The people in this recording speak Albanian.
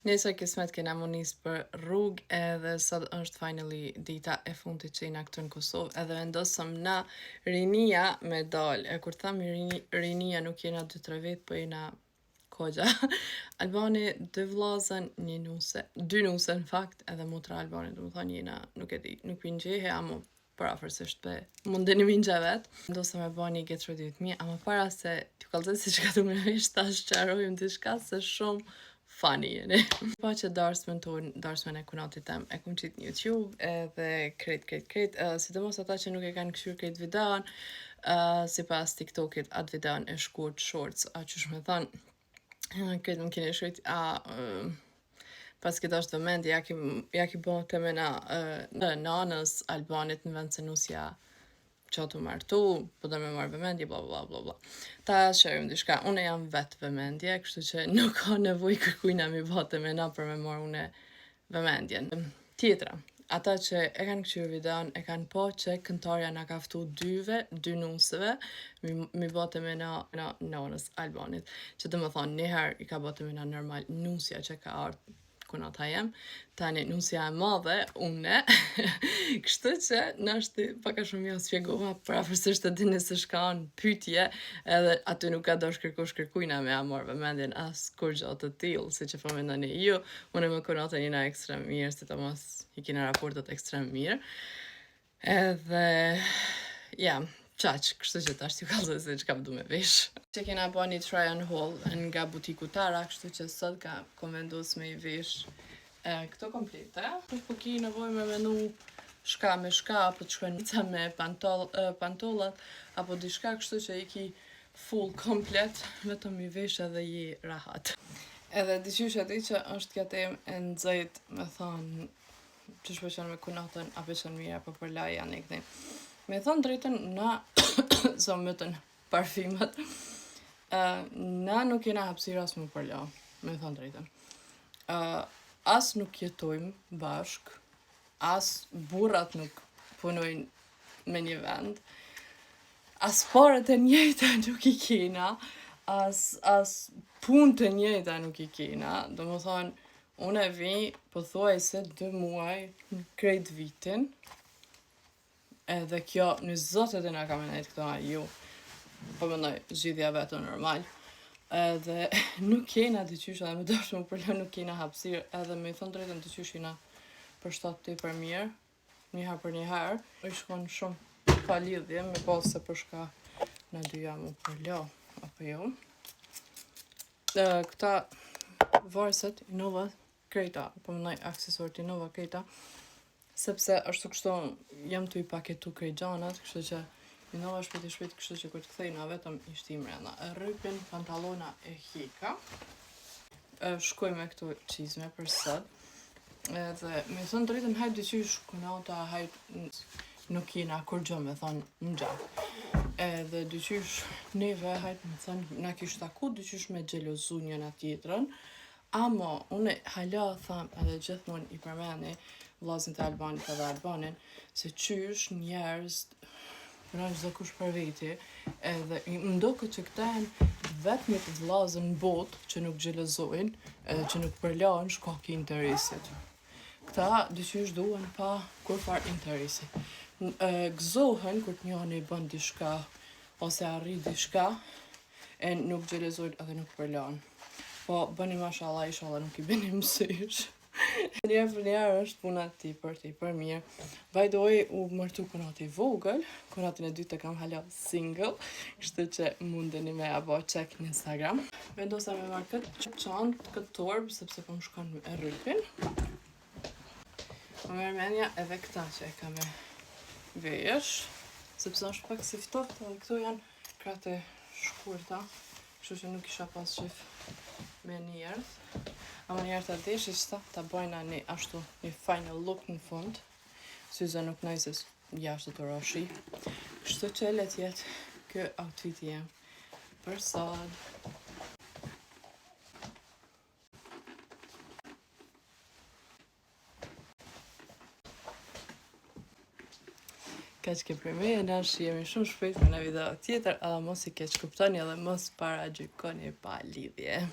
Nesër kismet kena mu nis për rrugë edhe sot është finally dita e fundit që jena këtu në Kosovë edhe vendosëm na rinia me dal. E kur tham rinia nuk jena 2-3 vjet, po jena kogja. Albani 2 vllazën, 2 nuse në fakt, edhe motra Albani, do të thonë jena, nuk e di, nuk pinë gjehe, amo parafërsisht pe mundeni mi ngja vet. Vendosëm me ba një get ready with me, ama para se t'ju kallëzoj se çka du me vesh, tash qarojmë diçka se shumë funny jeni. Pa që darsmen e kunatit tem e kum qit në YouTube edhe krejt, sidomos ata që nuk e kanë këshyr krejt videon, si pas TikTokit atë videon e shkurt shorts, a qysh me than, krejt më keni shkrit, pas këtë është vëmend, ja ki bo të mena nanës Albanit në vend se nusja që të martu, po do me marrë vëmendje, bla bla bla bla. Ta shërim dishka, une jam vetë vëmendje, kështu që nuk ka nevoj kërkujna mi bate me na për me marrë une vëmendjen. Tjetra, ata që e kanë këqyrë videon, e kanë po që këntarja na kaftu 2 nusëve, mi bate me na nanës Albanit. Që të më thonë, njëherë i ka bate me na normal nusja që ka ardhë, kuna ta jem, tani nusja e madhe, une, kështu që nashti paka shumë jo spjegova, parafërsisht e dini se shkaon pytje, edhe aty nuk ka dosh kërkujna me amor vëmendjen as kur gjatë të tillë, si që po mendoni ju, une më konata njëna ekstrem mirë, si të mos i kina raportet ekstrem mirë, edhe, ja, qaq, kështu që tash t'ju kallëzoj se çka du me vesh. Që kena ba një try on haul nga butiku Tara, kështu që sot kom vendos me i vesh këto komplete. Nuk po ki nevoj me menu shka me shka, apo të shkojnë me pantollat, apo diçka, kështu që i ki full komplet, vetëm i vesh edhe i rahat. Edhe diqysh e di që është kjo temë e nxejt me thonë që shpeqen me kunatën, apo që në mira, apo për laja në këti. Me thonë drejten, na zomëtën parfimet, na nuk jena hapsira as më përla, me thonë drejten. As nuk jetojmë bashk, as burrat nuk punojnë me një vend, as parët e njëjta nuk i kena, as punë të njëjta nuk i kena, do më thonë, unë e vi, po thuaj se 2 muaj në krejt vitin, edhe kjo në zotet e nga ka menajt këto a ju, po mendoj zgjidhja vetë normal, edhe nuk kena dyqysh edhe me dosh më përlo nuk kena hapsirë, edhe me i thonë drejtën dyqysh jena për shtatë të i për mirë, njëherë për njëherë, i shkon shumë pa lidhje, me posë se për shka në dyja më përlo, apo jo. Këta varset, Innova, krejta, po mendoj aksesorët Innova krejta, sepse është kështu jam të i paketu krejt gjanat, kështu që Innova shpejt, kështu që kur të kthejna vetëm i shtim rrenda. Rrypin, pantallona e hika. Shkoj me këtu çizme për sot. Edhe me thënë drejtën hajt dyqysh kunata, hajt nuk jena kur gjë me thonë në gjak. Edhe dyqysh neve hajt me thonë na kish taku dyqysh me xhelozu njëna tjetrën. Amo, une hala tham edhe gjithmonë i përmeni vllazën të Albanit edhe Albanin, se qysh njerëz, përnaj çdo kush për veti, edhe më ndoket që këta janë vetmit vllazën në botë që nuk xhelozojnë, edhe që nuk përlahen shkaki interesit. Këta dyqysh duhen pa kurfar interesi. Gëzohen kur të njëri bën diçka ose arrit diçka, e nuk xhelozojnë edhe nuk përlahen. Po bëni mashallah, inshallah nuk i bëni mësysh. Njerë për njerë është puna ti për mirë. By the way, u mërtu kunati vogël, kunatin e dytë e kam hala single, kështu që mundeni me abo check në Instagram. Vendosa me marrë këtë çantë, këtë torbë, sepse po më shkon me rrypin. Më merr mendja edhe këta që e ka me vesh, sepse është pak si ftohtë, edhe këto janë krahët e shkurta, kështu që nuk isha pas qef me njerëz. Ama njerë të deshi qëta të bojna një ashtu një final look në fund, syze nuk nëjzës jashtë të roshi. Kështu që let jetë kë outfiti jem për sot. Kaq ke për me, nash jemi shumë shpejt me në video tjetër, edhe mos i keq kuptoni edhe mos para gjykoni pa lidhje.